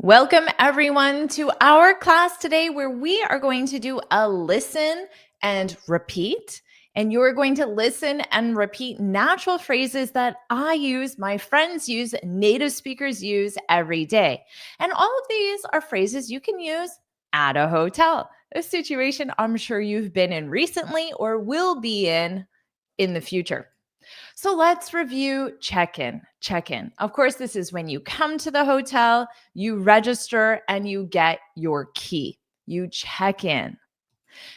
Welcome everyone to our class today where we are going to do a listen and repeat. And you're going to listen and repeat natural phrases that I use, my friends use, native speakers use every day. And all of these are phrases you can use at a hotel, a situation I'm sure you've been in recently or will be in the future. So let's review check-in. Check-in. Of course, this is when you come to the hotel, you register, and you get your key. You check in.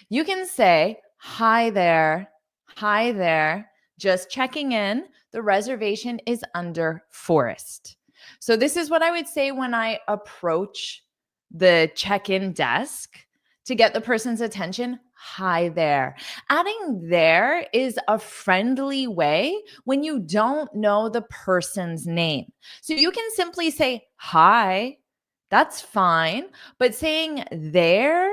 You can say, hi there, just checking in. The reservation is under Forrest. So this is what I would say when I approach the check-in desk to get the person's attention. Hi there. Adding there is a friendly way when you don't know the person's name. So you can simply say hi. That's fine. But saying there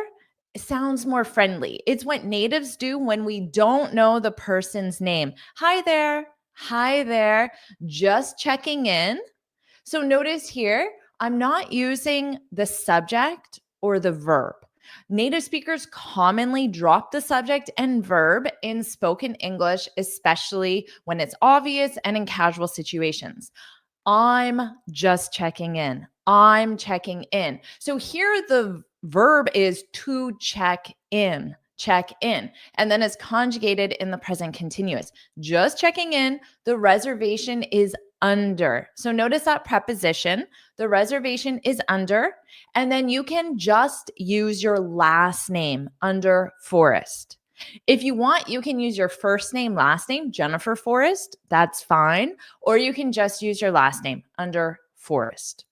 sounds more friendly. It's what natives do when we don't know the person's name. Hi there, just checking in. So notice here, I'm not using the subject or the verb. Native speakers commonly drop the subject and verb in spoken English, especially when it's obvious and in casual situations. I'm just checking in. I'm checking in. So here the verb is to check in. Check in. And then it's conjugated in the present continuous. Just checking in. The reservation is under. So notice that preposition. The reservation is under. And then you can just use your last name, under Forrest. If you want, you can use your first name, last name, Jennifer Forrest. That's fine. Or you can just use your last name, under Forrest.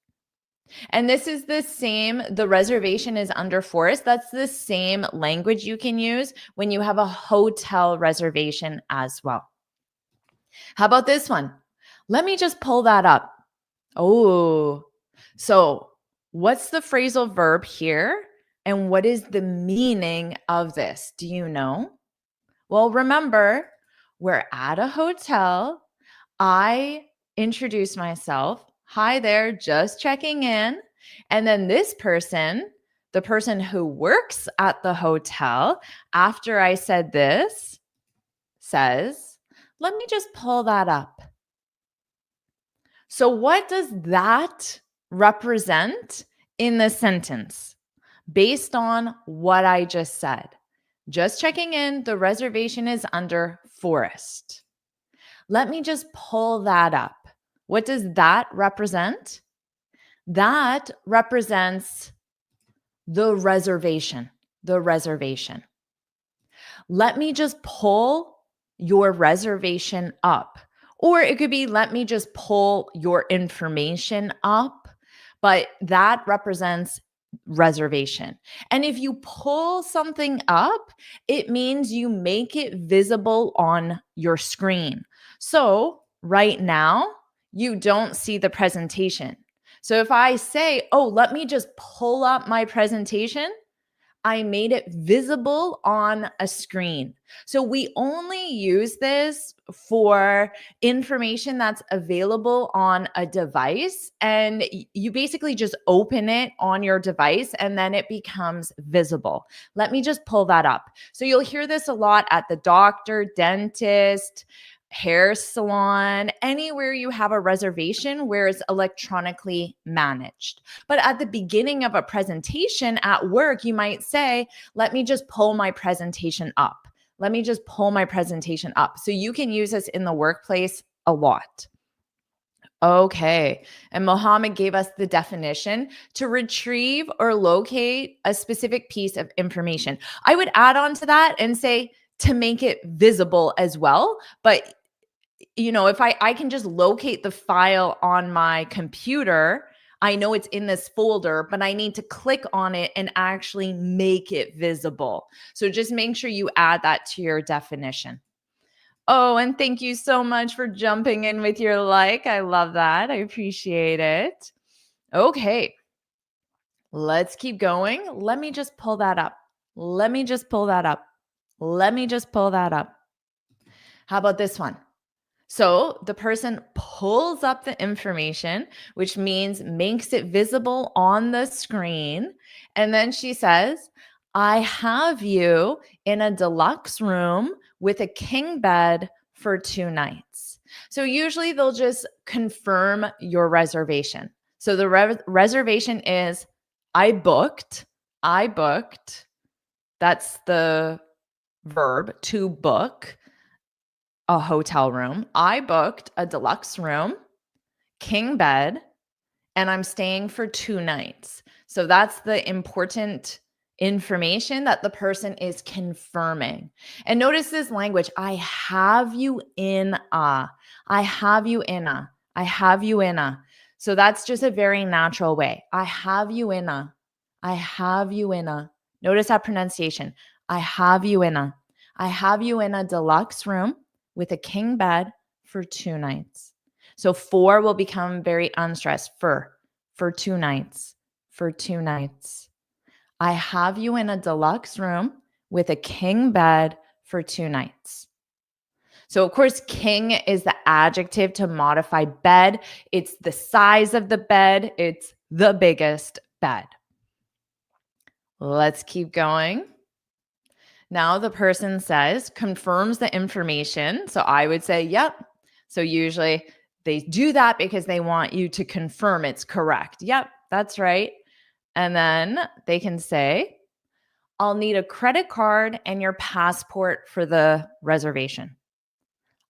And this is the same, the reservation is under Forrest. That's the same language you can use when you have a hotel reservation as well. How about this one? Let me just pull that up. Oh, so what's the phrasal verb here? And what is the meaning of this? Do you know? Well, remember, we're at a hotel. I introduce myself. Hi there, just checking in. And then this person, the person who works at the hotel, after I said this, says, let me just pull that up. So what does that represent in the sentence based on what I just said? Just checking in, the reservation is under Forrest. Let me just pull that up. What does that represent? That represents the reservation, the reservation. Let me just pull your reservation up. Or it could be, let me just pull your information up. But that represents reservation. And if you pull something up, it means you make it visible on your screen. So right now, you don't see the presentation. So if I say, oh, let me just pull up my presentation, I made it visible on a screen. So we only use this for information that's available on a device. And you basically just open it on your device and then it becomes visible. Let me just pull that up. So you'll hear this a lot at the doctor, dentist, hair salon, anywhere you have a reservation where it's electronically managed. But at the beginning of a presentation at work, you might say, let me just pull my presentation up. Let me just pull my presentation up. So you can use this in the workplace a lot. Okay. And Mohammed gave us the definition: to retrieve or locate a specific piece of information. I would add on to that and say to make it visible as well. But you know, if I can just locate the file on my computer, I know it's in this folder, but I need to click on it and actually make it visible. So just make sure you add that to your definition. Oh, and thank you so much for jumping in with your like. I love that. I appreciate it. Okay. Let's keep going. Let me just pull that up. Let me just pull that up. Let me just pull that up. How about this one? So the person pulls up the information, which means makes it visible on the screen. And then she says, I have you in a deluxe room with a king bed for 2 nights. So usually they'll just confirm your reservation. So the reservation is I booked. I booked. That's the verb to book a hotel room. I booked a deluxe room, king bed, and I'm staying for 2 nights. So that's the important information that the person is confirming. And notice this language. I have you in a. I have you in a. I have you in a. So that's just a very natural way. I have you in a. I have you in a. Notice that pronunciation. I have you in a. I have you in a deluxe room with a king bed for 2 nights. So 4 will become very unstressed. For 2 nights. For 2 nights. I have you in a deluxe room with a king bed for 2 nights. So, of course, king is the adjective to modify bed. It's the size of the bed. It's the biggest bed. Let's keep going. Now the person says, confirms the information. So I would say, yep. So usually they do that because they want you to confirm it's correct. Yep, that's right. And then they can say, I'll need a credit card and your passport for the reservation.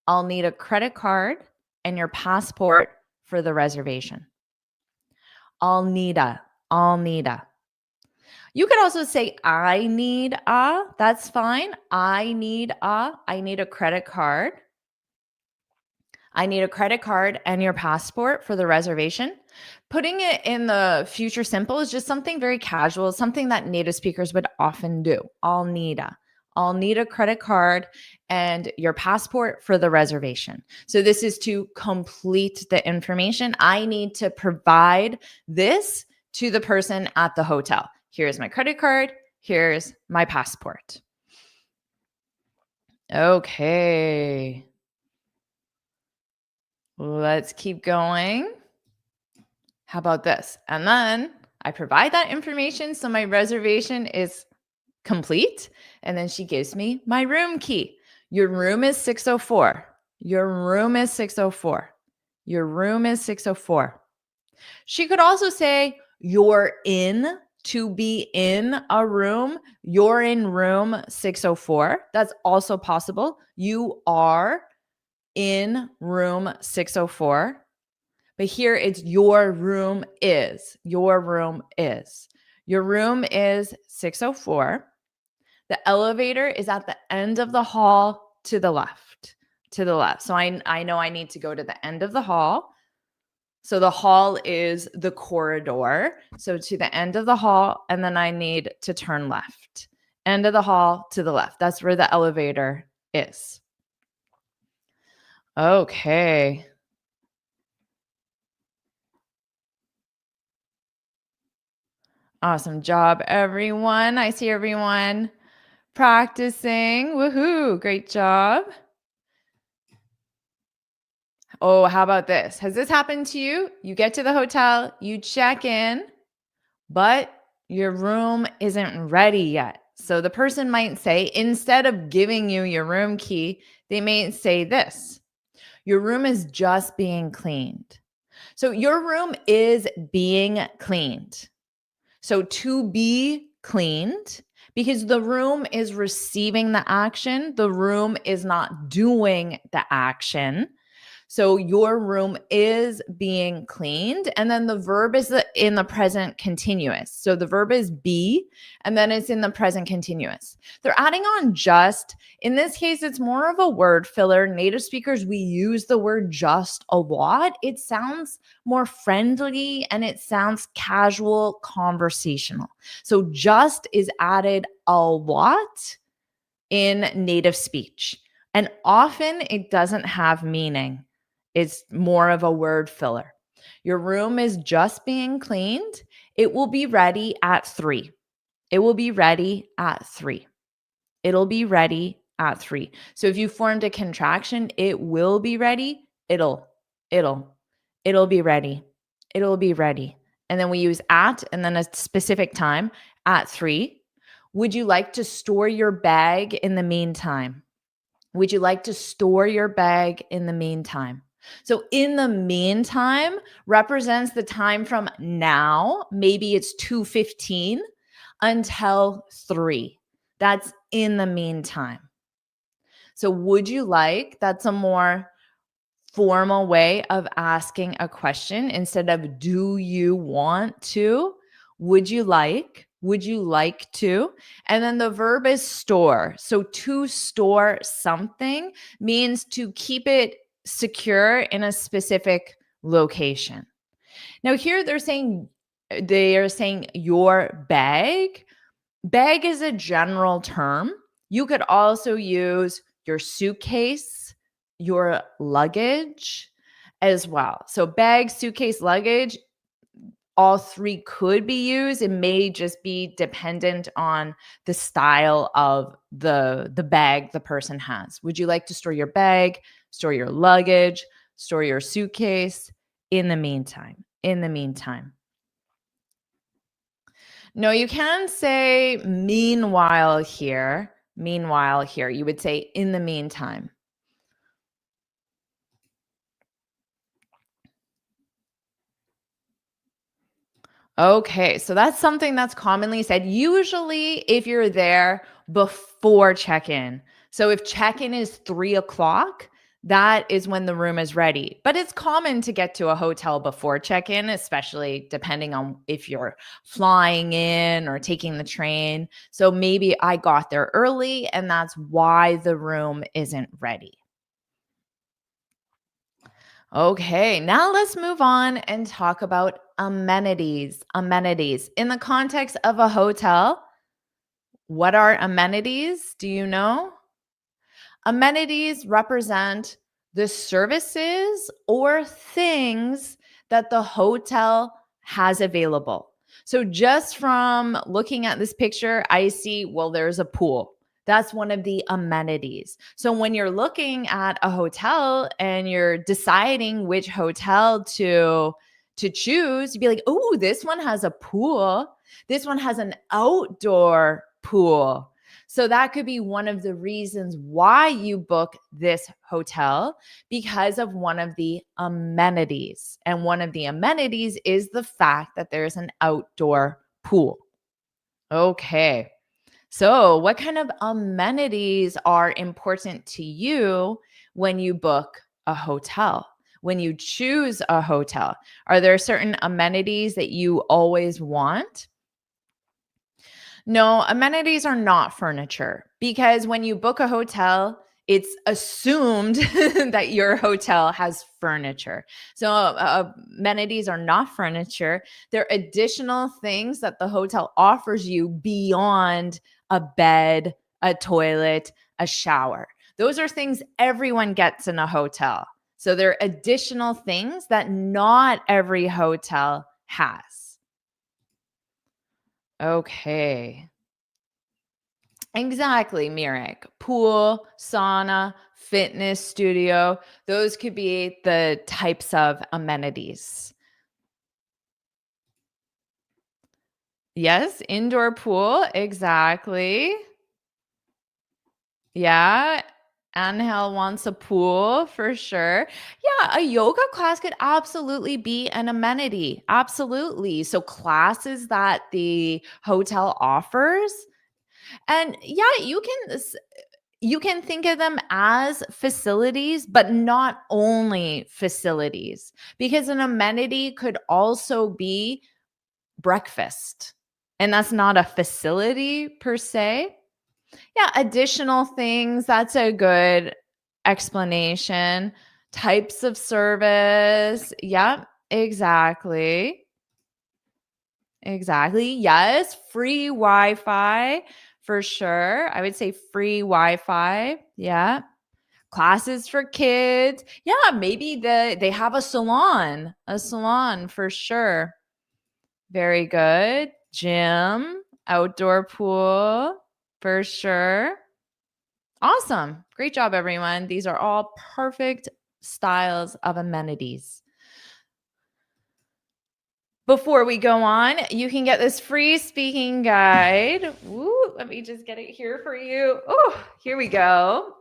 I'll need a credit card and your passport for the reservation. I'll need a. You could also say, I need a. That's fine. I need a credit card. I need a credit card and your passport for the reservation. Putting it in the future simple is just something very casual, something that native speakers would often do. I'll need a credit card and your passport for the reservation. So this is to complete the information. I need to provide this to the person at the hotel. Here's my credit card. Here's my passport. Okay. Let's keep going. How about this? And then I provide that information so my reservation is complete. And then she gives me my room key. Your room is 604. Your room is 604. Your room is 604. She could also say, you're in, to be in a room. You're in room 604. That's also possible. You are in room 604. But here it's your room is. Your room is. Your room is 604. The elevator is at the end of the hall to the left. To the left. So I know I need to go to the end of the hall. So the hall is the corridor. So to the end of the hall, and then I need to turn left. End of the hall to the left. That's where the elevator is. Okay. Awesome job, everyone. I see everyone practicing. Woohoo. Great job. Oh, how about this? Has this happened to you? You get to the hotel, you check in, but your room isn't ready yet. So the person might say, instead of giving you your room key, they may say this: your room is just being cleaned. So your room is being cleaned. So to be cleaned, because the room is receiving the action, the room is not doing the action. So your room is being cleaned. And then the verb is in the present continuous. So the verb is be, and then it's in the present continuous. They're adding on just. In this case, it's more of a word filler. Native speakers, we use the word just a lot. It sounds more friendly and it sounds casual, conversational. So just is added a lot in native speech. And often it doesn't have meaning. It's more of a word filler. Your room is just being cleaned. It will be ready at 3. It will be ready at 3. It'll be ready at 3. So if you formed a contraction, it will be ready. It'll be ready. It'll be ready. And then we use at and then a specific time at 3. Would you like to store your bag in the meantime? Would you like to store your bag in the meantime? So in the meantime represents the time from now, maybe it's 2:15 until 3. That's in the meantime. So would you like, that's a more formal way of asking a question instead of do you want to? Would you like to? And then the verb is store. So to store something means to keep it secure in a specific location. Now here they are saying your bag. Bag is a general term. You could also use your suitcase, your luggage as well. So bag, suitcase, luggage, all 3 could be used. It may just be dependent on the style of the bag the person has. Would you like to store your bag, store your luggage, store your suitcase in the meantime? In the meantime. No, you can say meanwhile here. Meanwhile here. You would say in the meantime. Okay, so that's something that's commonly said. Usually, if you're there before check-in. So if check-in is 3:00, that is when the room is ready. But it's common to get to a hotel before check-in, especially depending on if you're flying in or taking the train. So maybe I got there early and that's why the room isn't ready. Okay, now let's move on and talk about amenities. Amenities. In the context of a hotel, what are amenities? Do you know? Amenities represent the services or things that the hotel has available. So just from looking at this picture, I see, well, there's a pool. That's one of the amenities. So when you're looking at a hotel and you're deciding which hotel to choose, you'd be like, "Oh, this one has a pool. This one has an outdoor pool." So that could be one of the reasons why you book this hotel, because of one of the amenities. And one of the amenities is the fact that there's an outdoor pool. Okay. So, what kind of amenities are important to you when you book a hotel? When you choose a hotel? Are there certain amenities that you always want? No, amenities are not furniture because when you book a hotel, it's assumed that your hotel has furniture. So, amenities are not furniture. They're additional things that the hotel offers you beyond a bed, a toilet, a shower. Those are things everyone gets in a hotel. So, they're additional things that not every hotel has. Okay. Exactly, Mirek. Pool, sauna, fitness studio. Those could be the types of amenities. Yes, indoor pool. Exactly. Yeah. Angel wants a pool for sure. Yeah, a yoga class could absolutely be an amenity. Absolutely. So, classes that the hotel offers. And yeah, you can think of them as facilities, but not only facilities, because an amenity could also be breakfast. And that's not a facility per se. Yeah, additional things. That's a good explanation. Types of service. Yep, exactly. Exactly. Yes, free Wi-Fi for sure. I would say free Wi-Fi. Yeah. Classes for kids. Yeah, maybe they have a salon for sure. Very good. Gym, outdoor pool for sure. Awesome. Great job, everyone. These are all perfect styles of amenities. Before we go on, you can get this free speaking guide. Ooh, let me just get it here for you. Oh, here we go.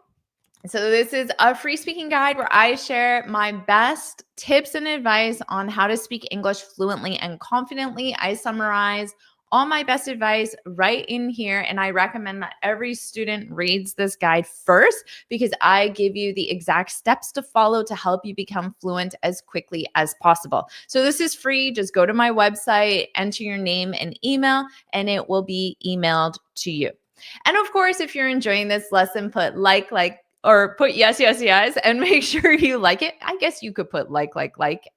So this is a free speaking guide where I share my best tips and advice on how to speak English fluently and confidently. I summarize all my best advice right in here, and I recommend that every student reads this guide first because I give you the exact steps to follow to help you become fluent as quickly as possible. So this is free. Just go to my website, enter your name and email, and it will be emailed to you. And of course, if you're enjoying this lesson, put or put yes, yes, yes, and make sure you like it. I guess you could put like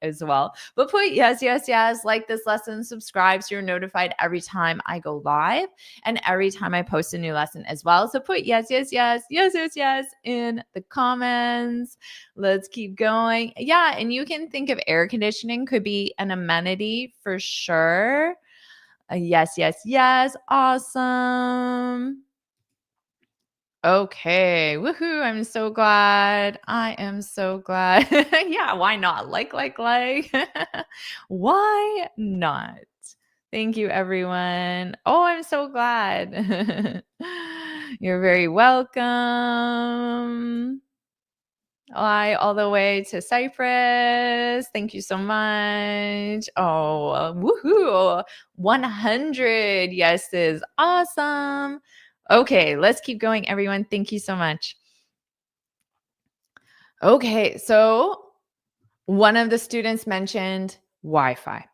as well, but put yes, yes, yes, like this lesson, subscribe so you're notified every time I go live and every time I post a new lesson as well. So put yes, yes, yes, yes, yes, yes in the comments. Let's keep going. Yeah, and you can think of air conditioning could be an amenity for sure. Yes, yes, yes. Awesome. Okay. Woohoo. I'm so glad. I am so glad. Yeah, why not? Like. Why not? Thank you, everyone. Oh, I'm so glad. You're very welcome. Hi, all the way to Cyprus. Thank you so much. Oh, woohoo. 100 yeses. Awesome. Okay, let's keep going, everyone. Thank you so much. Okay, so one of the students mentioned Wi-Fi.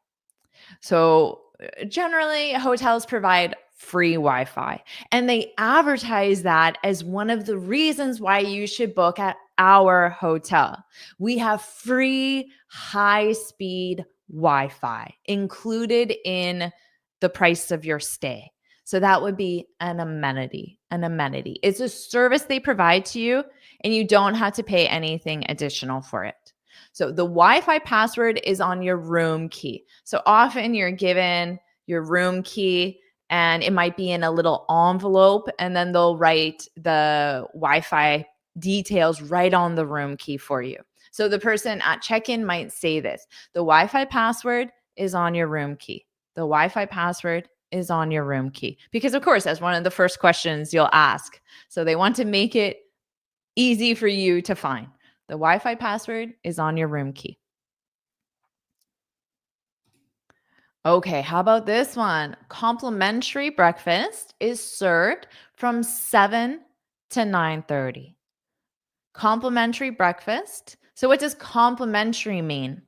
So generally, hotels provide free Wi-Fi, and they advertise that as one of the reasons why you should book at our hotel. We have free high-speed Wi-Fi included in the price of your stay. So that would be an amenity. An amenity. It's a service they provide to you, and you don't have to pay anything additional for it. So the Wi-Fi password is on your room key. So often you're given your room key and it might be in a little envelope, and then they'll write the Wi-Fi details right on the room key for you. So the person at check-in might say this: the Wi-Fi password is on your room key. The Wi-Fi password is on your room key. Because of course, that's one of the first questions you'll ask. So they want to make it easy for you to find. The Wi-Fi password is on your room key. Okay, how about this one? Complimentary breakfast is served from 7 to 9:30. Complimentary breakfast. So what does complimentary mean?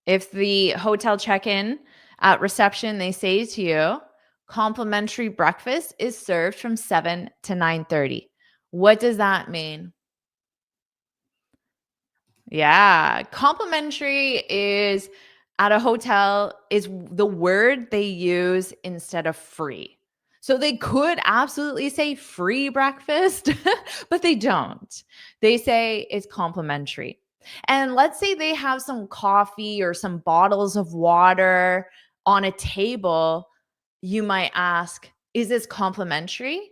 If the hotel check-in at reception, they say to you, complimentary breakfast is served from 7 to 9:30. What does that mean? Yeah, complimentary is at a hotel is the word they use instead of free. So they could absolutely say free breakfast, but they don't. They say it's complimentary. And let's say they have some coffee or some bottles of water on a table. You might ask, is this complimentary?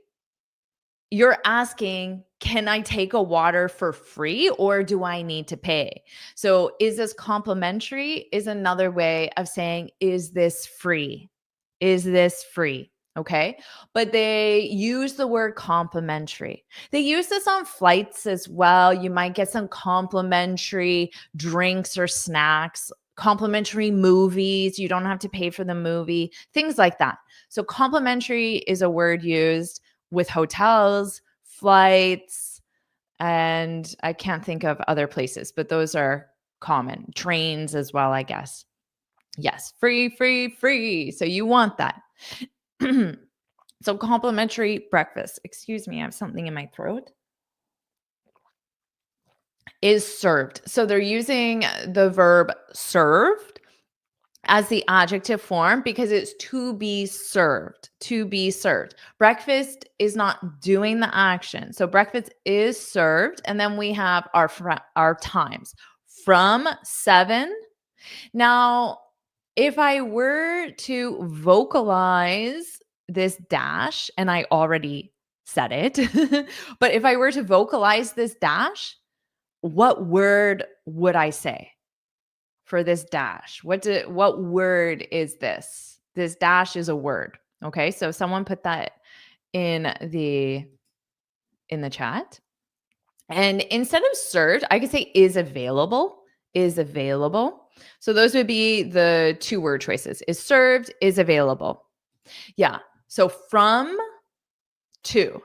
You're asking, can I take a water for free or do I need to pay? So, is this complimentary? Is another way of saying, is this free? Is this free? Okay. But they use the word complimentary. They use this on flights as well. You might get some complimentary drinks or snacks, complimentary movies. You don't have to pay for the movie, things like that. So, complimentary is a word used with hotels, flights, and I can't think of other places, but those are common. Trains as well, I guess. Yes, free, free, free. So you want that. So complimentary breakfast. Excuse me, I have something in my throat. Is served. So they're using the verb served as the adjective form because it's to be served, to be served. Breakfast is not doing the action. So breakfast is served. And then we have our times from 7. Now, if I were to vocalize this dash, and I already said it. But if I were to vocalize this dash, what word would I say for this dash? What word is this? This dash is a word. Okay, so someone put that in the chat. And instead of served, I could say is available, is available. So those would be the 2 word choices. Is served, is available. Yeah. So from to.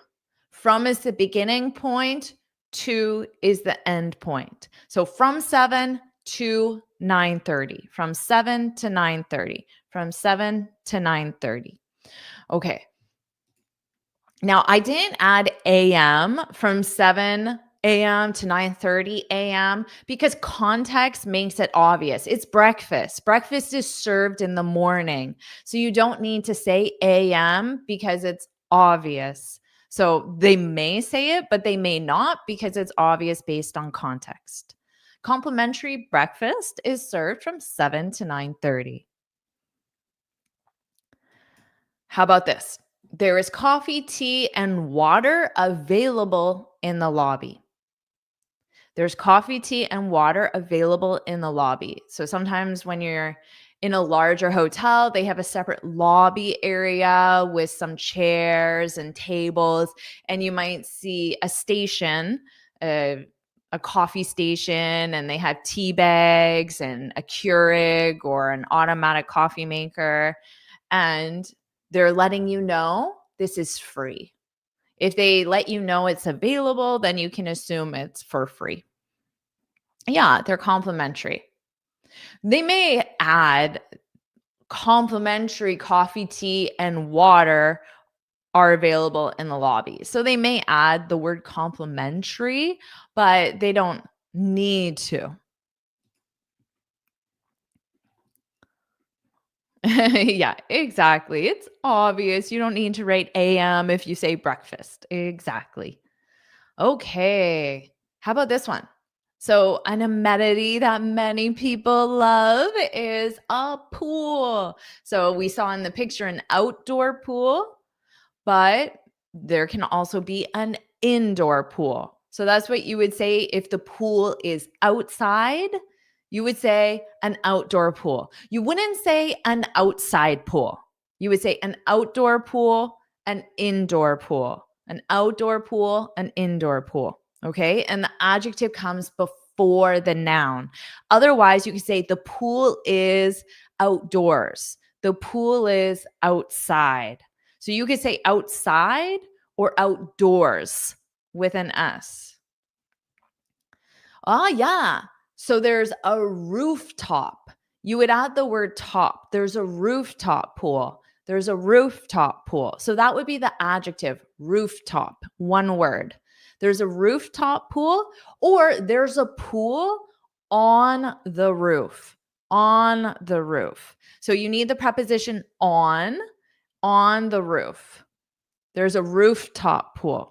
From is the beginning point, to is the end point. So from 7 to 9:30. From 7 to 9:30. From 7 to 9:30. Okay. Now, I didn't add AM from 7 a.m. to 9:30 a.m. because context makes it obvious. It's breakfast. Breakfast is served in the morning. So you don't need to say AM because it's obvious. So they may say it, but they may not because it's obvious based on context. Complimentary breakfast is served from 7 to 9:30. How about this? There is coffee, tea, and water available in the lobby. There's coffee, tea, and water available in the lobby. So sometimes when you're in a larger hotel, they have a separate lobby area with some chairs and tables, and you might see a station, a coffee station, and they have tea bags and a Keurig or an automatic coffee maker, and they're letting you know this is free. If they let you know it's available, then you can assume it's for free. Yeah, they're complimentary. They may add complimentary coffee, tea, and water are available in the lobby. So they may add the word complimentary, but they don't need to. Yeah, exactly. It's obvious. You don't need to write AM if you say breakfast. Exactly. Okay. How about this one? So, an amenity that many people love is a pool. So, we saw in the picture an outdoor pool, but there can also be an indoor pool. So, that's what you would say if the pool is outside. You would say an outdoor pool. You wouldn't say an outside pool. You would say an outdoor pool, an indoor pool, an outdoor pool, an indoor pool. Okay. And the adjective comes before the noun. Otherwise, you could say the pool is outdoors. The pool is outside. So you could say outside or outdoors with an S. Oh, yeah. So there's a rooftop. You would add the word top. There's a rooftop pool. There's a rooftop pool. So that would be the adjective rooftop, one word. There's a rooftop pool, or there's a pool on the roof. On the roof. So you need the preposition on the roof. There's a rooftop pool.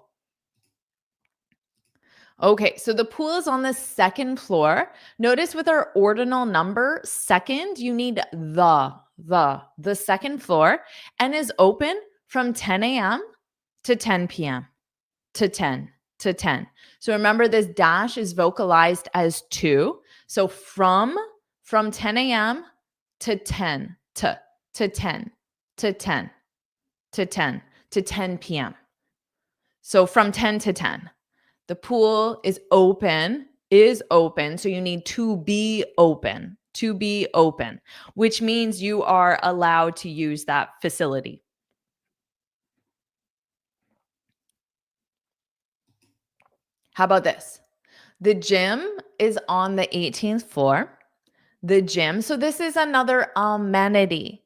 Okay, so the pool is on the second floor. Notice with our ordinal number, second, you need the second floor, and is open from 10 a.m. to 10 p.m. to 10 to 10. So remember, this dash is vocalized as to. So from 10 a.m. to 10 to 10 to 10 to 10 to 10 p.m. So from 10 to 10. The pool is open. So you need to be open, which means you are allowed to use that facility. How about this? The gym is on the 18th floor. The gym. So this is another amenity.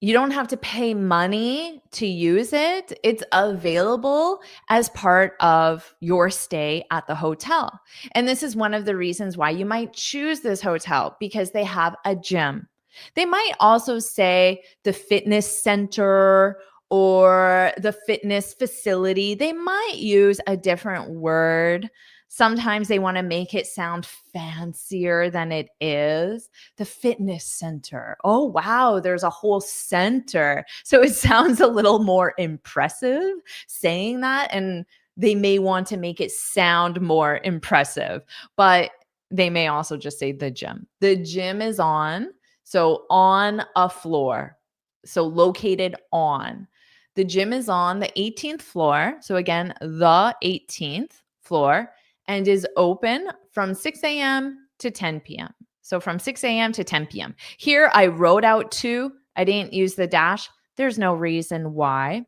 You don't have to pay money to use it. It's available as part of your stay at the hotel. And this is one of the reasons why you might choose this hotel, because they have a gym. They might also say the fitness center or the fitness facility. They might use a different word Sometimes they want to make it sound fancier than it is. The fitness center. Oh, wow, there's a whole center. So it sounds a little more impressive saying that. And they may want to make it sound more impressive, but they may also just say the gym. The gym is on. So on a floor. So located on. The gym is on the 18th floor. So again, the 18th floor, and is open from 6 a.m. to 10 p.m. So from 6 a.m. to 10 p.m. Here I wrote out 2. I didn't use the dash. There's no reason why.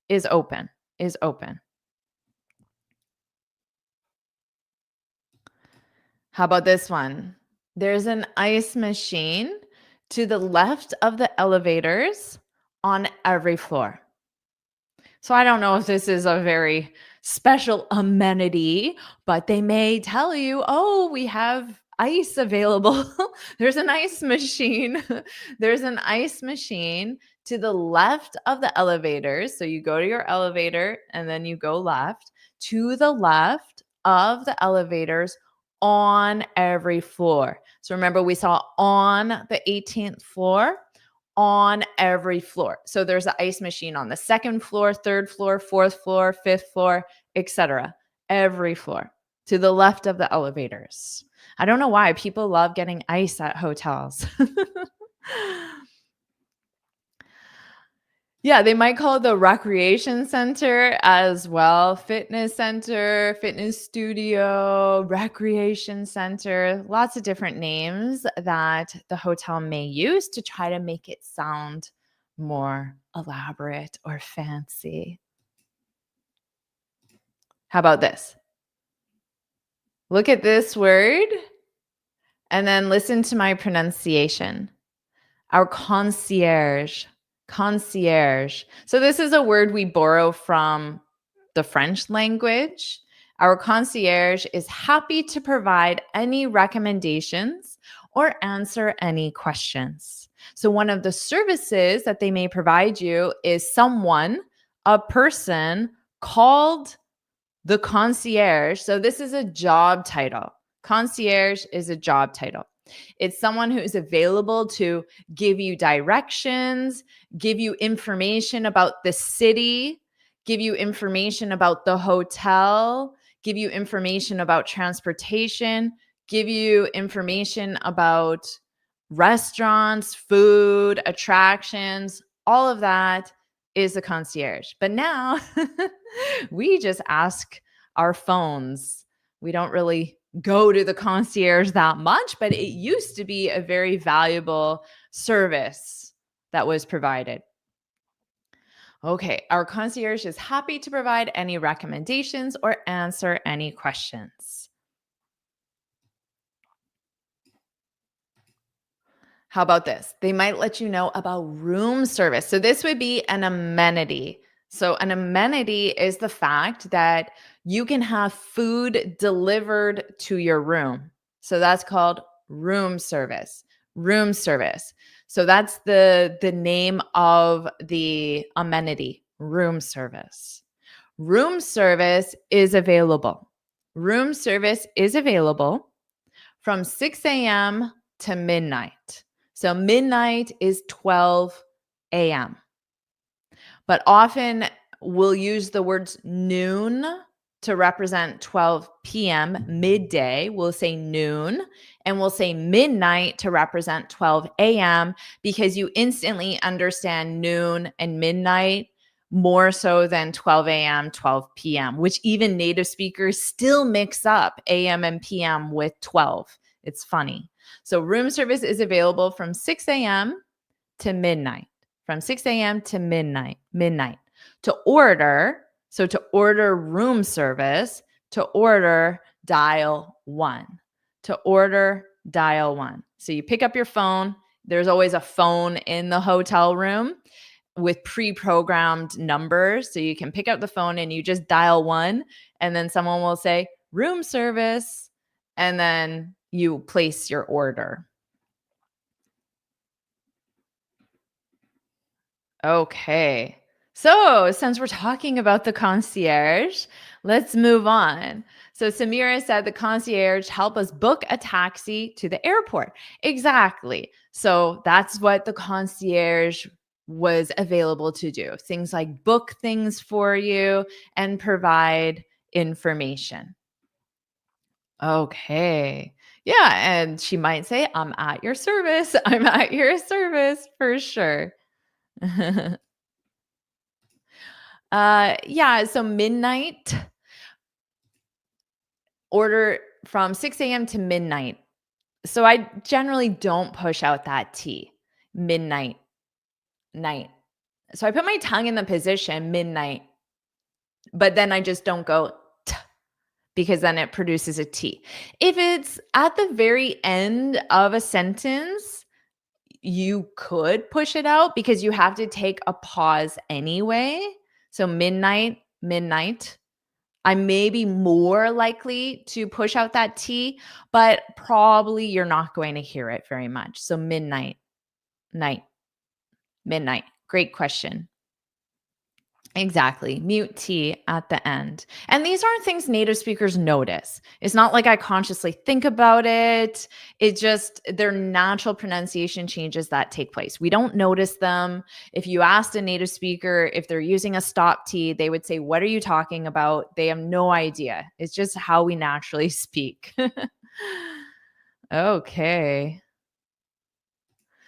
Is open. Is open. How about this one? There's an ice machine to the left of the elevators on every floor. So I don't know if this is a very special amenity, but they may tell you, oh, we have ice available. There's an ice machine. There's an ice machine to the left of the elevators. So you go to your elevator and then you go left. To the left of the elevators on every floor. So remember, we saw on the 18th floor, on every floor. So there's an ice machine on the 2nd floor, 3rd floor, 4th floor, 5th floor, etc. Every floor to the left of the elevators. I don't know why people love getting ice at hotels. Yeah, they might call it the recreation center as well. Fitness center, fitness studio, recreation center, lots of different names that the hotel may use to try to make it sound more elaborate or fancy. How about this? Look at this word and then listen to my pronunciation. Our concierge. Concierge. So this is a word we borrow from the French language. Our concierge is happy to provide any recommendations or answer any questions. So one of the services that they may provide you is someone, a person called the concierge. So this is a job title. Concierge is a job title. It's someone who's available to give you directions, give you information about the city, give you information about the hotel, give you information about transportation, give you information about restaurants, food, attractions, all of that is a concierge. But now we just ask our phones. We don't really go to the concierge that much, but it used to be a very valuable service that was provided. Okay, our concierge is happy to provide any recommendations or answer any questions. How about this? They might let you know about room service. So this would be an amenity. So an amenity is the fact that you can have food delivered to your room. So that's called room service. Room service. So that's the name of the amenity, room service. Room service is available. Room service is available from 6 a.m. to midnight. So midnight is 12 a.m. But often we'll use the words noon to represent 12 p.m., midday. We'll say noon, and we'll say midnight to represent 12 a.m. because you instantly understand noon and midnight more so than 12 a.m., 12 p.m., which even native speakers still mix up a.m. and p.m. with 12. It's funny. So room service is available from 6 a.m. to midnight. From 6 a.m. to midnight. To order room service, to order, dial 1. To order, dial 1. So you pick up your phone. There's always a phone in the hotel room with pre-programmed numbers. So you can pick up the phone and you just dial 1, and then someone will say room service, and then you place your order. Okay. So, since we're talking about the concierge, let's move on. So, Samira said the concierge help us book a taxi to the airport. Exactly. So, that's what the concierge was available to do. Things like book things for you and provide information. Okay. Yeah, and she might say, "I'm at your service. I'm at your service for sure." Yeah, so midnight, order from 6 a.m. to midnight. So I generally don't push out that T, midnight, night. So I put my tongue in the position midnight, but then I just don't go t because then it produces a T. If it's at the very end of a sentence, you could push it out because you have to take a pause anyway. So midnight, midnight. I may be more likely to push out that T, but probably you're not going to hear it very much. So midnight, night, midnight. Great question. Exactly. Mute T at the end. And these aren't things native speakers notice. It's not like I consciously think about it. It just, they're natural pronunciation changes that take place. We don't notice them. If you asked a native speaker if they're using a stop T, they would say, "What are you talking about?" They have no idea. It's just how we naturally speak. Okay.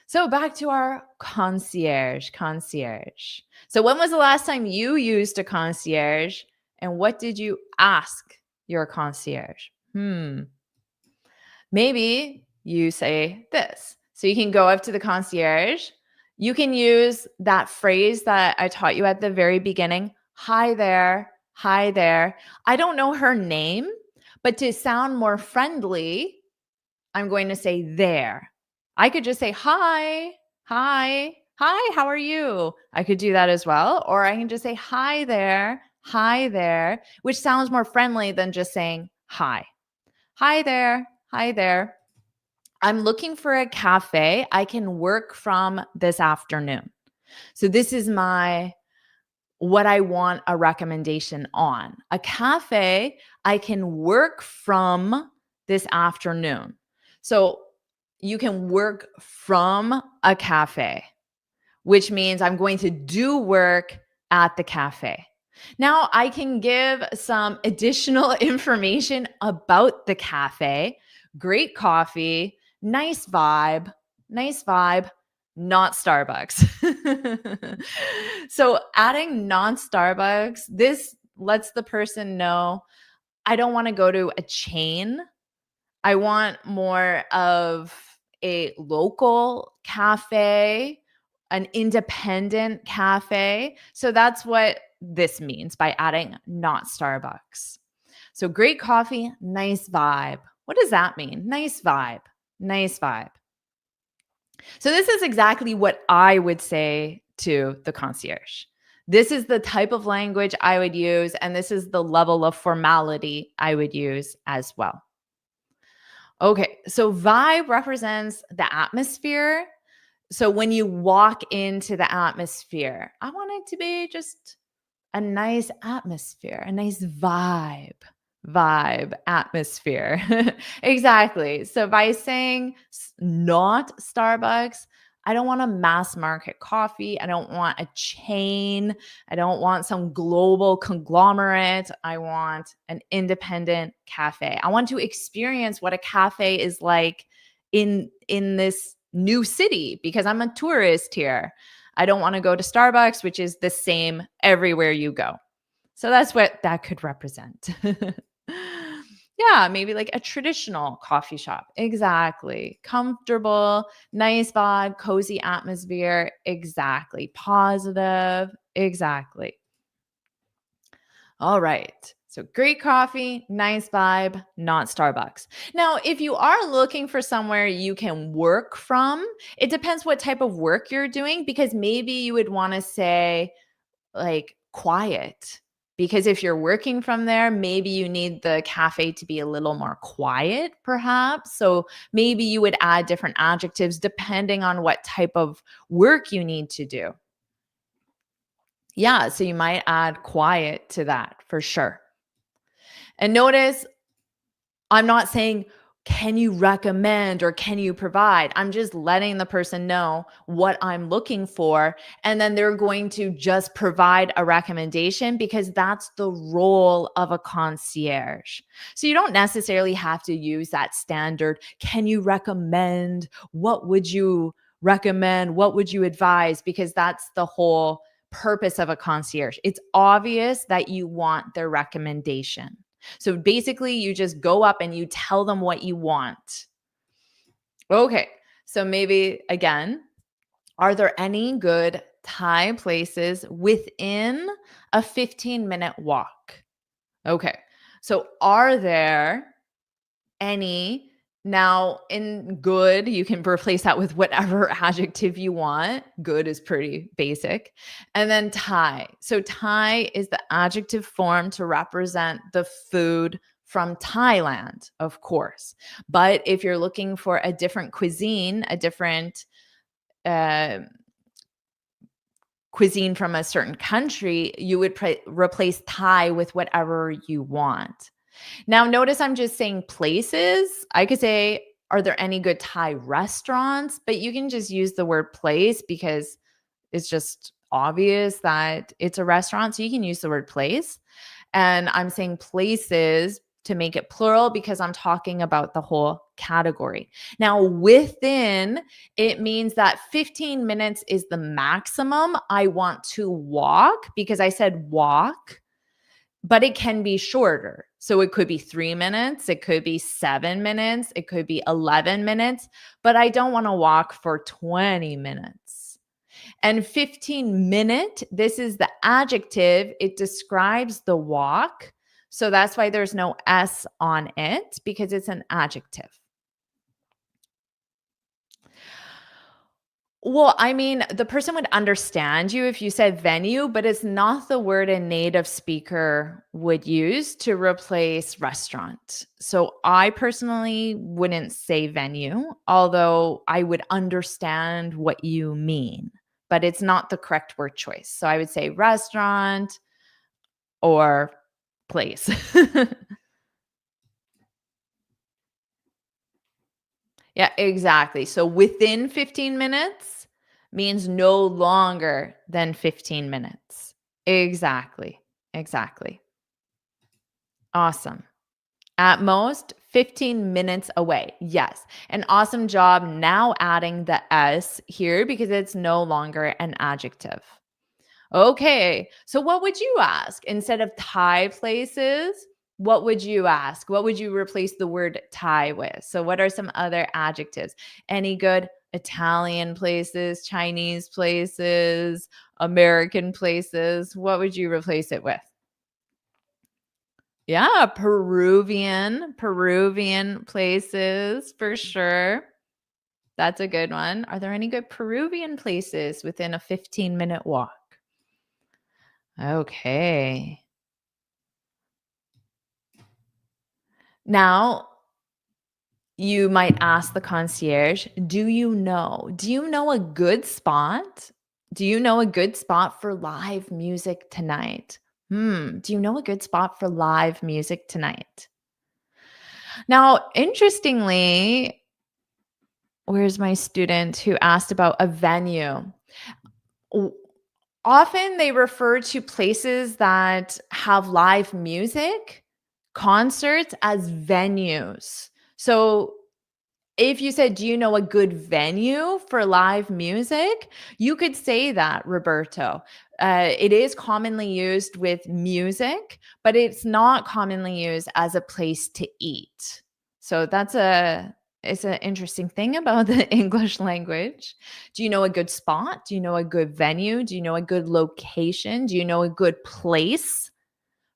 So back to our concierge, concierge. So when was the last time you used a concierge and what did you ask your concierge? Maybe you say this. So you can go up to the concierge. You can use that phrase that I taught you at the very beginning. Hi there. Hi there. I don't know her name, but to sound more friendly, I'm going to say there. I could just say, "Hi, hi, hi, how are you?" I could do that as well. Or I can just say, hi there, which sounds more friendly than just saying hi. Hi there, hi there. I'm looking for a cafe I can work from this afternoon. So this is what I want a recommendation on. A cafe I can work from this afternoon. So you can work from a cafe, which means I'm going to do work at the cafe. Now, I can give some additional information about the cafe. Great coffee, nice vibe, not Starbucks. So, adding non Starbucks, this lets the person know I don't want to go to a chain. I want more of a local cafe, an independent cafe. So that's what this means by adding not Starbucks. So great coffee, nice vibe. What does that mean? Nice vibe. Nice vibe. So this is exactly what I would say to the concierge. This is the type of language I would use, and this is the level of formality I would use as well. Okay, so vibe represents the atmosphere. So when you walk into the atmosphere, I want it to be just a nice atmosphere, a nice vibe, atmosphere. Exactly. So by saying not Starbucks, I don't want a mass market coffee. I don't want a chain. I don't want some global conglomerate. I want an independent cafe. I want to experience what a cafe is like in this new city because I'm a tourist here. I don't want to go to Starbucks, which is the same everywhere you go. So that's what that could represent. Yeah, maybe like a traditional coffee shop. Exactly. Comfortable, nice vibe, cozy atmosphere. Exactly. Positive. Exactly. All right. So great coffee, nice vibe, not Starbucks. Now, if you are looking for somewhere you can work from, it depends what type of work you're doing because maybe you would want to say, like quiet because if you're working from there, maybe you need the cafe to be a little more quiet, perhaps. So maybe you would add different adjectives depending on what type of work you need to do. Yeah, so you might add quiet to that for sure. And notice I'm not saying, can you recommend or can you provide? I'm just letting the person know what I'm looking for. And then they're going to just provide a recommendation because that's the role of a concierge. So you don't necessarily have to use that standard. Can you recommend? What would you recommend? What would you advise? Because that's the whole purpose of a concierge. It's obvious that you want their recommendation. So basically, you just go up and you tell them what you want. Okay. So maybe again, are there any good Thai places within a 15-minute walk? Okay. So are there any? Now, in good, you can replace that with whatever adjective you want. Good is pretty basic. And then Thai. So Thai is the adjective form to represent the food from Thailand, of course. But if you're looking for a different cuisine, a different uh, cuisine from a certain country, you would replace Thai with whatever you want. Now, notice I'm just saying places. I could say, are there any good Thai restaurants? But you can just use the word place because it's just obvious that it's a restaurant. So you can use the word place. And I'm saying places to make it plural because I'm talking about the whole category. Now, within, it means that 15 minutes is the maximum I want to walk because I said walk, but it can be shorter. So it could be 3 minutes, it could be 7 minutes, it could be 11 minutes, but I don't want to walk for 20 minutes. And 15-minute, this is the adjective. It describes the walk. So that's why there's no S on it because it's an adjective. Well, I mean, the person would understand you if you said venue, but it's not the word a native speaker would use to replace restaurant. So I personally wouldn't say venue, although I would understand what you mean, but it's not the correct word choice. So I would say restaurant or place. Yeah, exactly. So within 15 minutes means no longer than 15 minutes. Exactly. Exactly. Awesome. At most 15 minutes away. Yes. An awesome job now adding the S here because it's no longer an adjective. Okay. So what would you ask? Instead of Thai places, what would you ask? What would you replace the word Thai with? So what are some other adjectives? Any good Italian places, Chinese places, American places? What would you replace it with? Yeah, Peruvian places for sure. That's a good one. Are there any good Peruvian places within a 15-minute walk? Okay. Now, you might ask the concierge, do you know? Do you know a good spot? Do you know a good spot for live music tonight? Do you know a good spot for live music tonight? Now, interestingly, where's my student who asked about a venue? W- Often they refer to places that have live music, concerts as venues. So if you said, do you know a good venue for live music? You could say that, Roberto. It is commonly used with music, but it's not commonly used as a place to eat. So it's an interesting thing about the English language. Do you know a good spot? Do you know a good venue? Do you know a good location? Do you know a good place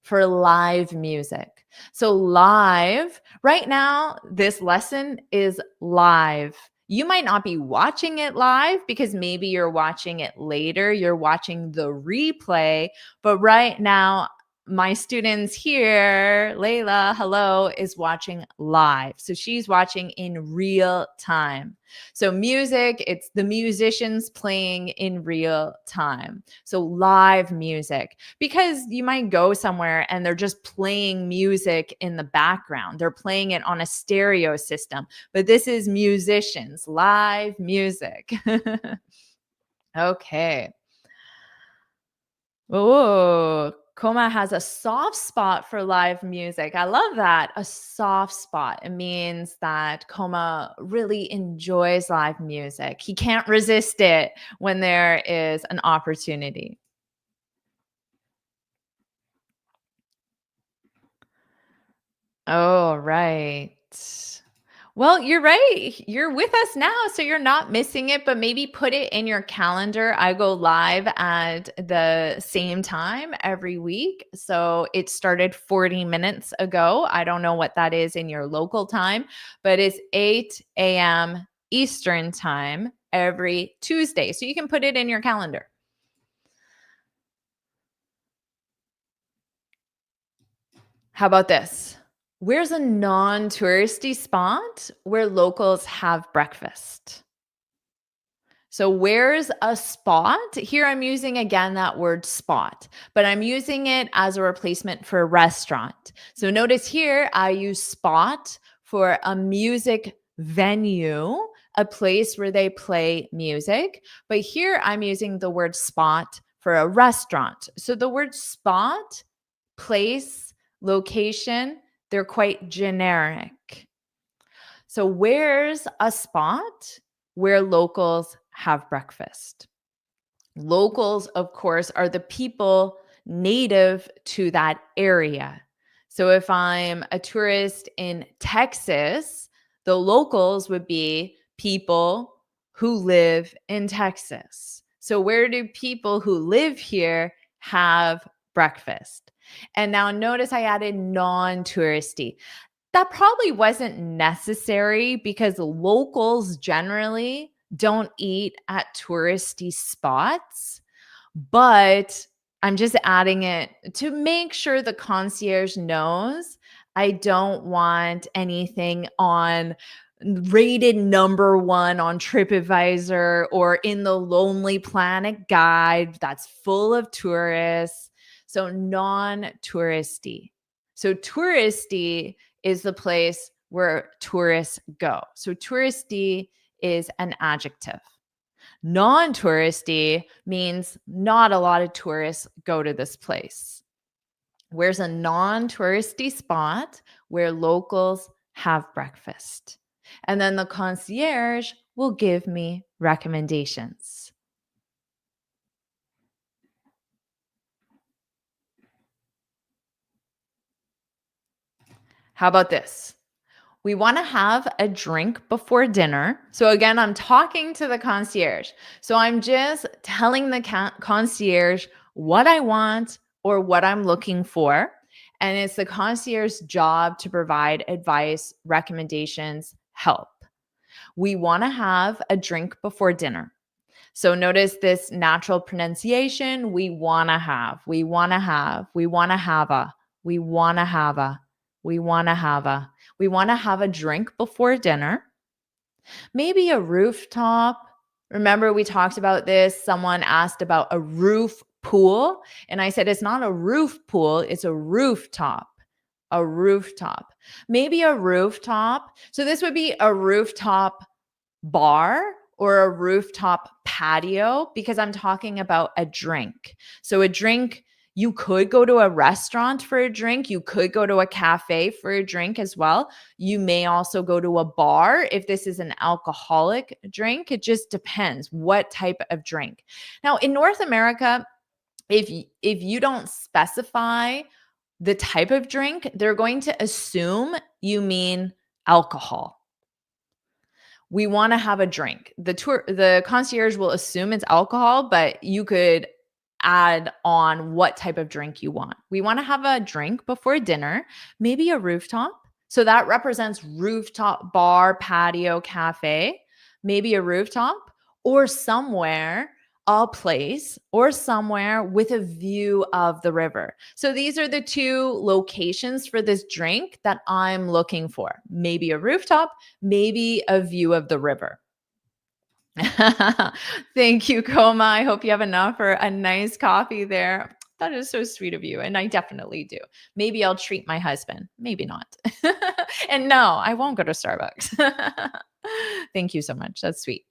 for live music? So live, right now, this lesson is live. You might not be watching it live because maybe you're watching it later. You're watching the replay. But right now, my students here, Layla, hello, is watching live. So she's watching in real time. So music, it's the musicians playing in real time. So live music, because you might go somewhere and they're just playing music in the background. They're playing it on a stereo system, but this is musicians, live music. Okay. Oh, Coma has a soft spot for live music. I love that. A soft spot. It means that Coma really enjoys live music. He can't resist it when there is an opportunity. Oh, right. Well, you're right. You're with us now, so you're not missing it, but maybe put it in your calendar. I go live at the same time every week. So it started 40 minutes ago. I don't know what that is in your local time, but it's 8 a.m. Eastern time every Tuesday. So you can put it in your calendar. How about this? Where's a non touristy spot where locals have breakfast? So, where's a spot? Here I'm using again that word spot, but I'm using it as a replacement for restaurant. So, notice here I use spot for a music venue, a place where they play music. But here I'm using the word spot for a restaurant. So, the word spot, place, location, they're quite generic. So, where's a spot where locals have breakfast? Locals, of course, are the people native to that area. So, if I'm a tourist in Texas, the locals would be people who live in Texas. So, where do people who live here have breakfast? And now notice I added non touristy. That probably wasn't necessary because locals generally don't eat at touristy spots, but I'm just adding it to make sure the concierge knows I don't want anything on rated number one on TripAdvisor or in the Lonely Planet guide that's full of tourists. So non touristy. So touristy is the place where tourists go. So touristy is an adjective. Non touristy means not a lot of tourists go to this place. Where's a non touristy spot where locals have breakfast? And then the concierge will give me recommendations. How about this? We want to have a drink before dinner. So, again, I'm talking to the concierge. So, I'm just telling the concierge what I want or what I'm looking for. And it's the concierge's job to provide advice, recommendations, help. We want to have a drink before dinner. So, notice this natural pronunciation. We want to have, we want to have, we want to have a, we want to have a, we want to have a. We want to have a drink before dinner, maybe a rooftop. Remember, we talked about this. Someone asked about a roof pool, and I said it's not a roof pool, it's a rooftop. A rooftop. Maybe a rooftop. So, this would be a rooftop bar or a rooftop patio because I'm talking about a drink. So, a drink, you could go to a restaurant for a drink. You could go to a cafe for a drink as well. You may also go to a bar if this is an alcoholic drink. It just depends what type of drink. Now, in North America, if you don't specify the type of drink, they're going to assume you mean alcohol. We want to have a drink. The concierge will assume it's alcohol, but you could add on what type of drink you want. We want to have a drink before dinner, maybe a rooftop. So that represents rooftop bar, patio, cafe, maybe a rooftop or somewhere a place or somewhere with a view of the river. So these are the two locations for this drink that I'm looking for. Maybe a rooftop, maybe a view of the river. Thank you, Koma. I hope you have enough for a nice coffee there. That is so sweet of you. And I definitely do. Maybe I'll treat my husband. Maybe not. And no, I won't go to Starbucks. Thank you so much. That's sweet.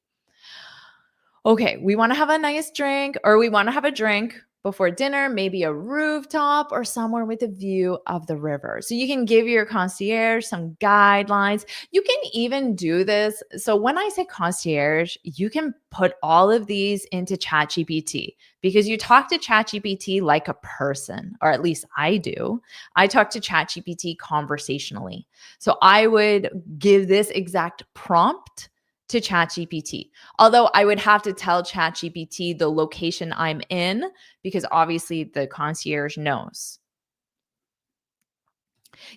Okay, we want to have a nice drink or we want to have a drink before dinner, maybe a rooftop or somewhere with a view of the river. So you can give your concierge some guidelines. You can even do this. So when I say concierge, you can put all of these into ChatGPT because you talk to ChatGPT like a person, or at least I do. I talk to ChatGPT conversationally. So I would give this exact prompt to ChatGPT. Although I would have to tell ChatGPT the location I'm in because obviously the concierge knows.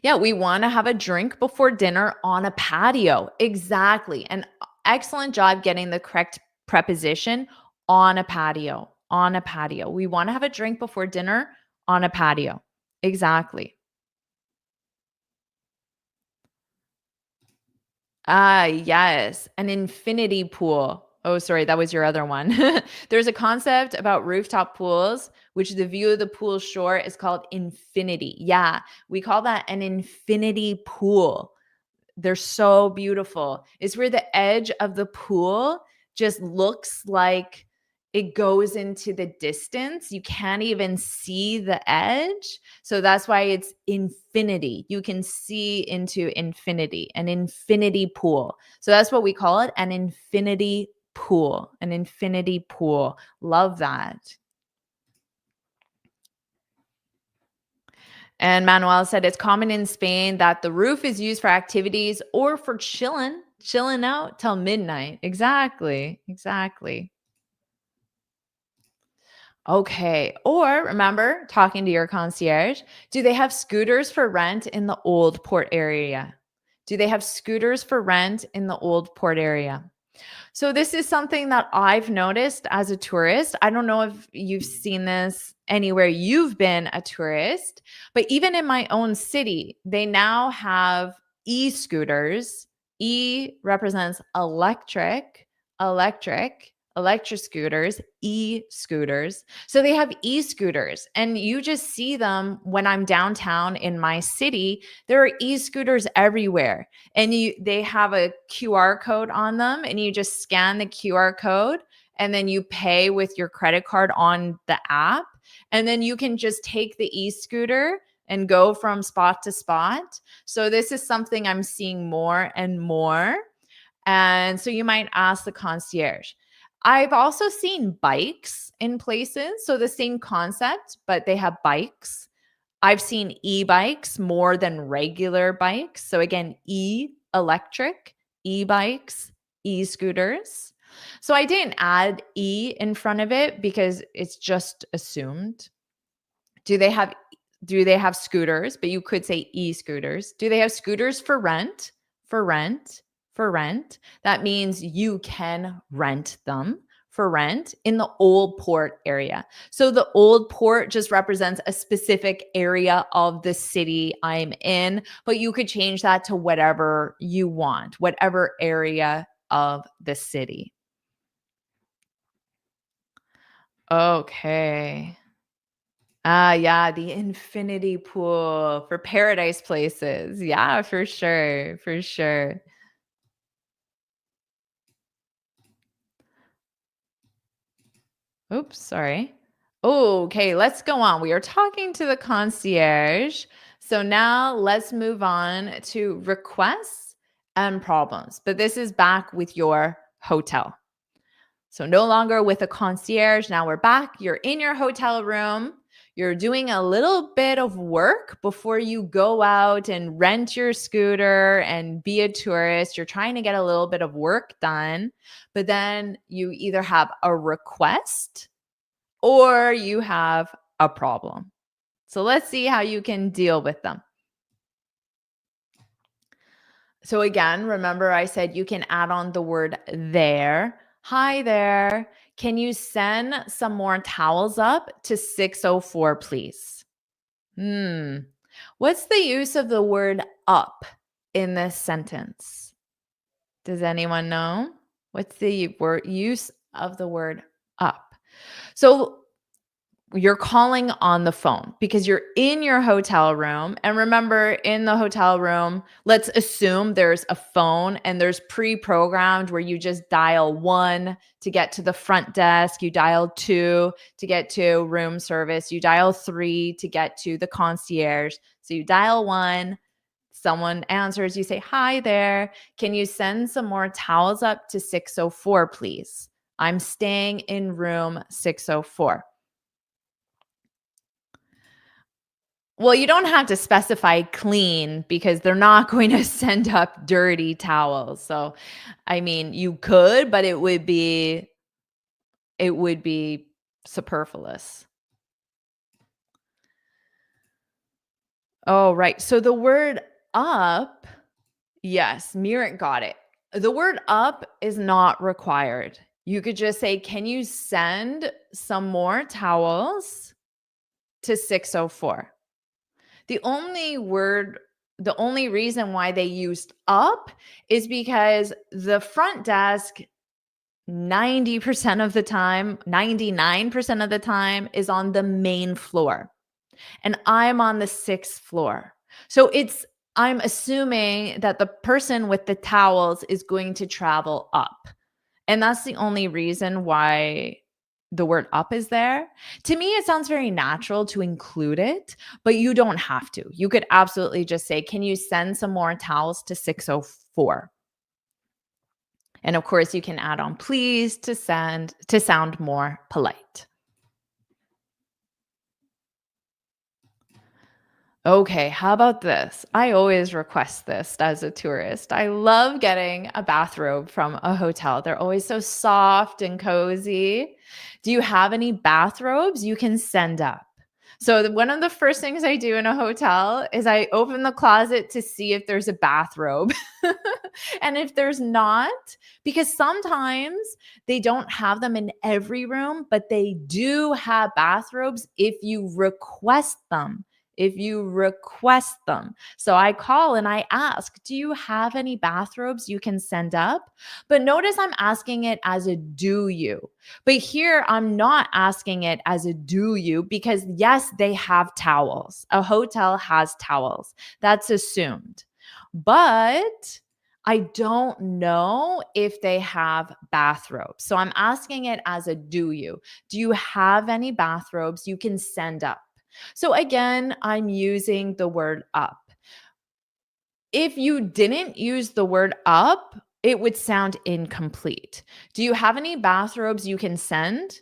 Yeah, we want to have a drink before dinner on a patio. Exactly. An excellent job getting the correct preposition on a patio. On a patio. We want to have a drink before dinner on a patio. Exactly. Ah, yes, an infinity pool. Oh, sorry, that was your other one. There's a concept about rooftop pools, which the view of the pool shore is called infinity. Yeah, we call that an infinity pool. They're so beautiful. It's where the edge of the pool just looks like it goes into the distance. You can't even see the edge. So that's why it's infinity. You can see into infinity, an infinity pool. So that's what we call it, an infinity pool, an infinity pool. Love that. And Manuel said it's common in Spain that the roof is used for activities or for chilling out till midnight. Exactly. Exactly. Okay. Or remember talking to your concierge, do they have scooters for rent in the old port area? Do they have scooters for rent in the old port area? So this is something that I've noticed as a tourist. I don't know if you've seen this anywhere you've been a tourist, but even in my own city, they now have e-scooters. E represents electric scooters, e-scooters. So they have e-scooters and you just see them when I'm downtown in my city. There are e-scooters everywhere and they have a QR code on them and you just scan the QR code and then you pay with your credit card on the app and then you can just take the e-scooter and go from spot to spot. So this is something I'm seeing more and more. And so you might ask the concierge. I've also seen bikes in places. So the same concept, but they have bikes. I've seen e-bikes more than regular bikes. So again, electric, e-bikes, e-scooters. So I didn't add e in front of it because it's just assumed. Do they have scooters? But you could say e-scooters. Do they have scooters for rent? For rent, for rent. That means you can rent them for rent in the old port area. So the old port just represents a specific area of the city I'm in, but you could change that to whatever you want, whatever area of the city. Okay. Ah, yeah, the infinity pool for paradise places. Yeah, for sure, for sure. Oops, sorry. Okay, let's go on. We are talking to the concierge. So now let's move on to requests and problems. But this is back with your hotel. So no longer with a concierge. Now we're back. You're in your hotel room. You're doing a little bit of work before you go out and rent your scooter and be a tourist. You're trying to get a little bit of work done, but then you either have a request or you have a problem. So let's see how you can deal with them. So again, remember I said you can add on the word there. Hi there. Can you send some more towels up to 604, please? Hmm. What's the use of the word up in this sentence? Does anyone know? What's the word use of the word up? So you're calling on the phone because you're in your hotel room. And remember, in the hotel room, let's assume there's a phone and there's pre-programmed where you just dial 1 to get to the front desk, you dial 2 to get to room service, you dial 3 to get to the concierge. So you dial 1, someone answers, you say, "Hi there. Can you send some more towels up to 604, please? I'm staying in room 604." Well, you don't have to specify clean because they're not going to send up dirty towels. So, I mean, you could, but it would be superfluous. Oh, right. So the word up, yes, Mirror got it. The word up is not required. You could just say, "Can you send some more towels to 604?" The only word the only reason why they used up is because the front desk 90% of the time, 99% of the time is on the main floor and I'm on the 6th floor. So I'm assuming that the person with the towels is going to travel up. And that's the only reason why the word up is there. To me, it sounds very natural to include it, but you don't have to. You could absolutely just say, "Can you send some more towels to 604?" And of course, you can add on please to sound more polite. Okay, how about this? I always request this as a tourist. I love getting a bathrobe from a hotel. They're always so soft and cozy. Do you have any bathrobes you can send up? So, one of the first things I do in a hotel is I open the closet to see if there's a bathrobe. And if there's not, because sometimes they don't have them in every room, but they do have bathrobes if you request them So I call and I ask, "Do you have any bathrobes you can send up?" But notice I'm asking it as a do you. But here I'm not asking it as a do you because yes, they have towels. A hotel has towels. That's assumed. But I don't know if they have bathrobes. So I'm asking it as a do you. Do you have any bathrobes you can send up? So again, I'm using the word up. If you didn't use the word up, it would sound incomplete. Do you have any bathrobes you can send?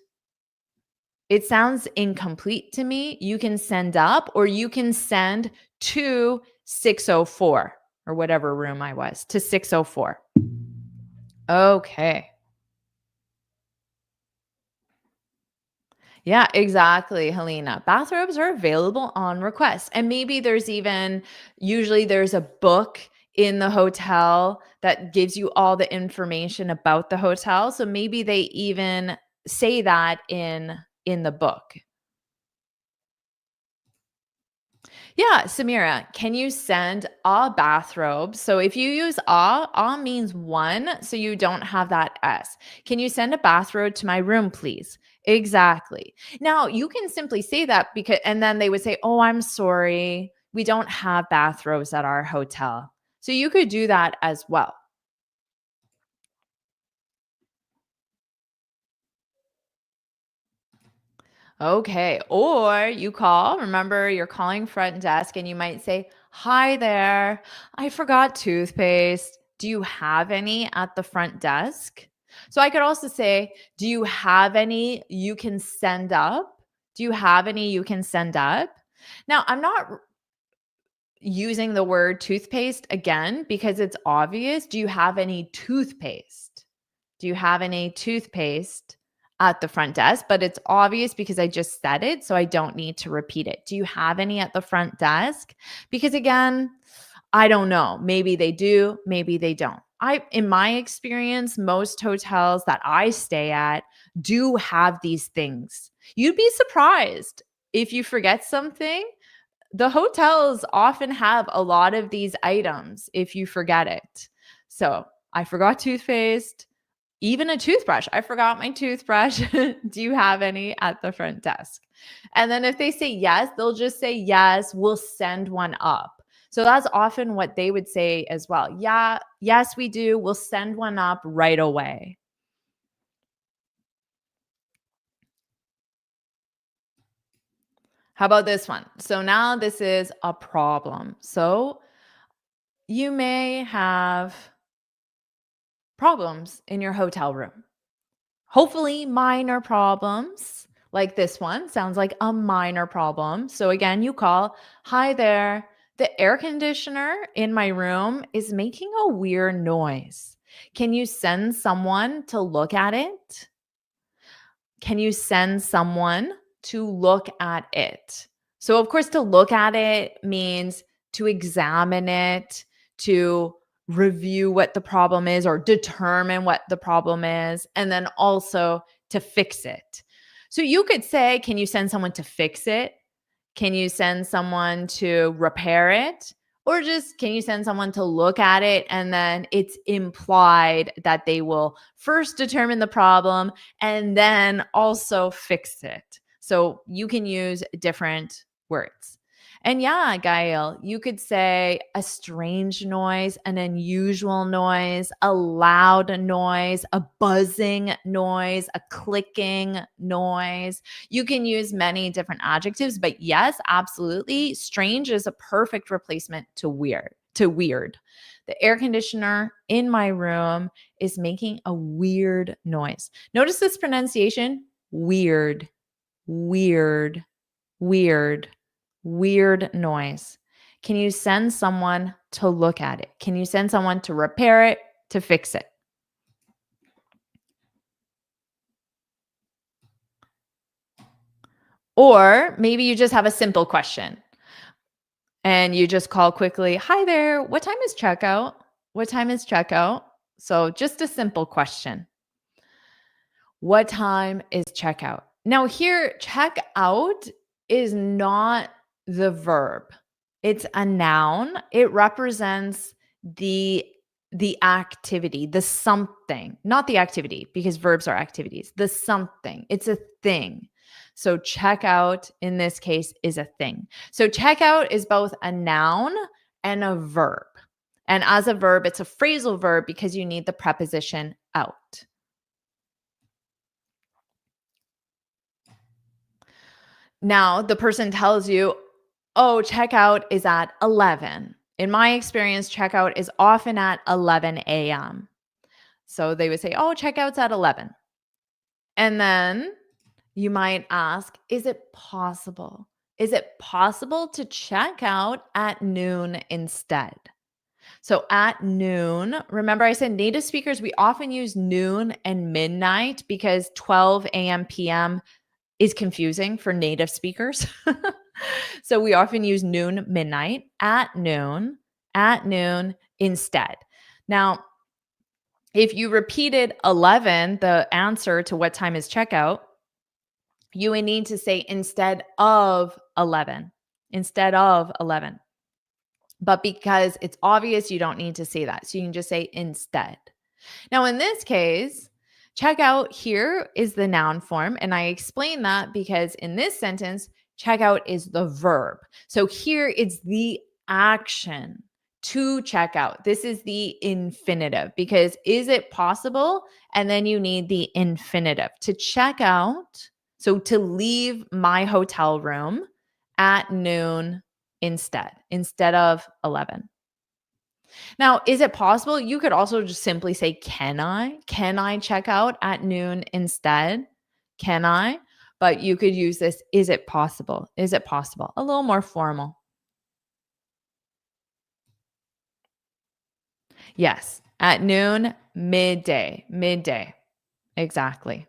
It sounds incomplete to me. You can send up or you can send to 604 or whatever room I was to 604. Okay. Yeah, exactly, Helena. Bathrobes are available on request. And maybe usually there's a book in the hotel that gives you all the information about the hotel. So maybe they even say that in the book. Yeah, Samira, can you send a bathrobe? So if you use a means one, so you don't have that S. Can you send a bathrobe to my room, please? Exactly. Now you can simply say that and then they would say, "Oh, I'm sorry. We don't have bathrobes at our hotel." So you could do that as well. Okay. Or you call, remember you're calling front desk and you might say, "Hi there. I forgot toothpaste. Do you have any at the front desk?" So I could also say, "Do you have any you can send up? Do you have any you can send up?" Now, I'm not using the word toothpaste again because it's obvious. Do you have any toothpaste? Do you have any toothpaste at the front desk? But it's obvious because I just said it, so I don't need to repeat it. Do you have any at the front desk? Because again, I don't know. Maybe they do, maybe they don't. in my experience, most hotels that I stay at do have these things. You'd be surprised if you forget something. The hotels often have a lot of these items if you forget it. So I forgot toothpaste, even a toothbrush. I forgot my toothbrush. Do you have any at the front desk? And then if they say yes, they'll just say yes, we'll send one up. So that's often what they would say as well. Yeah, yes, we do. We'll send one up right away. How about this one? So now this is a problem. So you may have problems in your hotel room. Hopefully, minor problems like this one sounds like a minor problem. So, again, you call, hi there. The air conditioner in my room is making a weird noise. Can you send someone to look at it? Can you send someone to look at it? So, of course, to look at it means to examine it, to review what the problem is or determine what the problem is, and then also to fix it. So, you could say, can you send someone to fix it? Can you send someone to repair it? Or just can you send someone to look at it? And then it's implied that they will first determine the problem and then also fix it. So you can use different words. And yeah, Gail, you could say a strange noise, an unusual noise, a loud noise, a buzzing noise, a clicking noise. You can use many different adjectives, but yes, absolutely, strange is a perfect replacement to weird. The air conditioner in my room is making a weird noise. Notice this pronunciation, weird, weird, weird, weird noise. Can you send someone to look at it? Can you send someone to repair it, to fix it? Or maybe you just have a simple question and you just call quickly, hi there, what time is checkout? What time is checkout? So just a simple question. What time is checkout? Now here, checkout is not the verb. It's a noun. It represents the activity, the something, not the activity because verbs are activities. The something. It's a thing. So checkout in this case is a thing. So checkout is both a noun and a verb. And as a verb, it's a phrasal verb because you need the preposition out. Now, the person tells you, oh, checkout is at 11. In my experience, checkout is often at 11 a.m. So they would say, oh, checkout's at 11. And then you might ask, is it possible? Is it possible to check out at noon instead? So at noon, remember I said native speakers, we often use noon and midnight because 12 a.m. p.m. is confusing for native speakers. So we often use noon, midnight, at noon instead. Now, if you repeated 11, the answer to what time is checkout, you would need to say instead of 11, instead of 11. But because it's obvious, you don't need to say that. So you can just say instead. Now, in this case, checkout here is the noun form. And I explain that because in this sentence, checkout is the verb. So here it's the action to check out. This is the infinitive because is it possible? And then you need the infinitive to check out. So to leave my hotel room at noon instead of 11. Now, is it possible? You could also just simply say, can I? Can I check out at noon instead? Can I? But you could use this, is it possible? Is it possible? A little more formal. Yes, at noon, midday. Exactly.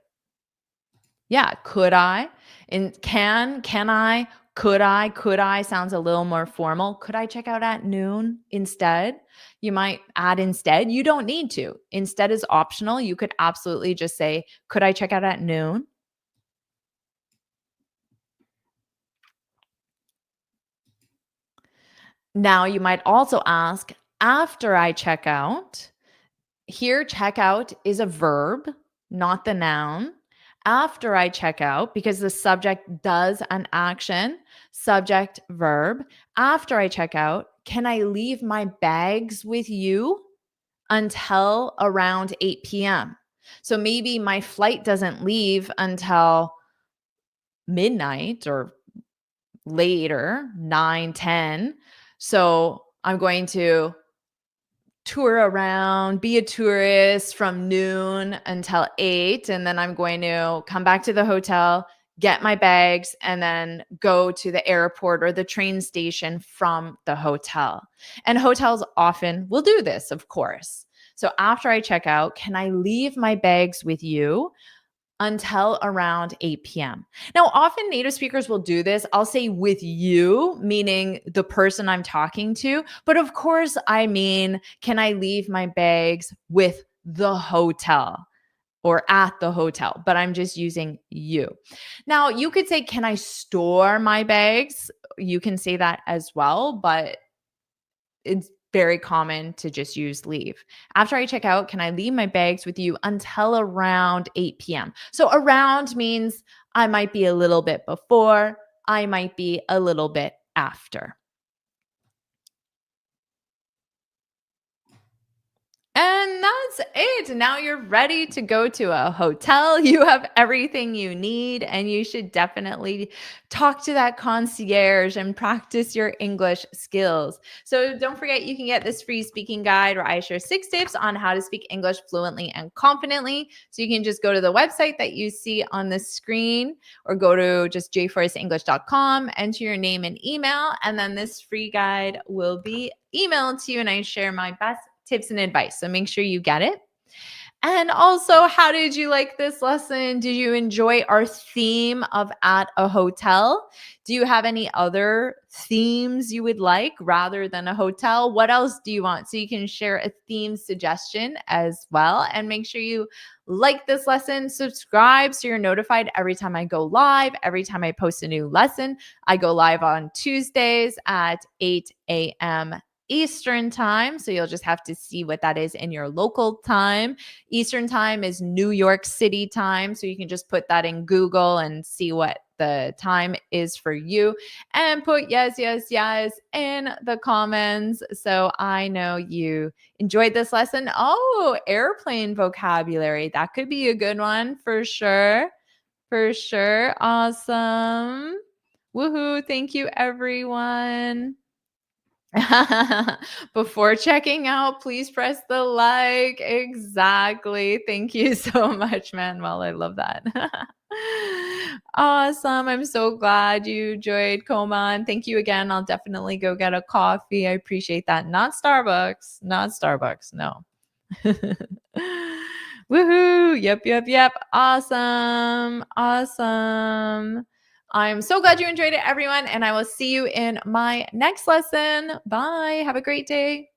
Yeah, could I? And can I? Could I sounds a little more formal. Could I check out at noon instead? You might add instead. You don't need to. Instead is optional. You could absolutely just say, could I check out at noon? Now you might also ask, after I check out. Here, checkout is a verb, not the noun. After I check out, because the subject does an action, subject, verb. After I check out, can I leave my bags with you until around 8 p.m.? So maybe my flight doesn't leave until midnight or later, 9, 10. So I'm going to tour around, be a tourist from noon until 8. And then I'm going to come back to the hotel, get my bags, and then go to the airport or the train station from the hotel. And hotels often will do this, of course. So after I check out, can I leave my bags with you until around 8 p.m. Now, often native speakers will do this. I'll say with you, meaning the person I'm talking to. But of course, I mean, can I leave my bags with the hotel or at the hotel? But I'm just using you. Now, you could say, can I store my bags? You can say that as well, but it's very common to just use leave. After I check out, can I leave my bags with you until around 8 p.m.? So around means I might be a little bit before, I might be a little bit after. And that's it. Now you're ready to go to a hotel. You have everything you need, and you should definitely talk to that concierge and practice your English skills. So don't forget, you can get this free speaking guide where I share 6 tips on how to speak English fluently and confidently. So you can just go to the website that you see on the screen or go to just jforrestenglish.com, enter your name and email, and then this free guide will be emailed to you, and I share my best tips and advice. So make sure you get it. And also, how did you like this lesson? Did you enjoy our theme of at a hotel? Do you have any other themes you would like rather than a hotel? What else do you want? So you can share a theme suggestion as well. And make sure you like this lesson, subscribe so you're notified every time I go live, every time I post a new lesson. I go live on Tuesdays at 8 a.m. Eastern time. So you'll just have to see what that is in your local time. Eastern time is New York City time. So you can just put that in Google and see what the time is for you and put yes, yes, yes in the comments. So I know you enjoyed this lesson. Oh, airplane vocabulary. That could be a good one for sure. For sure. Awesome. Woohoo. Thank you, everyone. Before checking out, please press the like. Exactly. Thank you so much, Manuel. I love that. Awesome. I'm so glad you enjoyed Koman. Thank you again. I'll definitely go get a coffee. I appreciate that. Not Starbucks. Not Starbucks. No. Woohoo. Yep, yep, yep. Awesome. Awesome. I'm so glad you enjoyed it, everyone, and I will see you in my next lesson. Bye. Have a great day.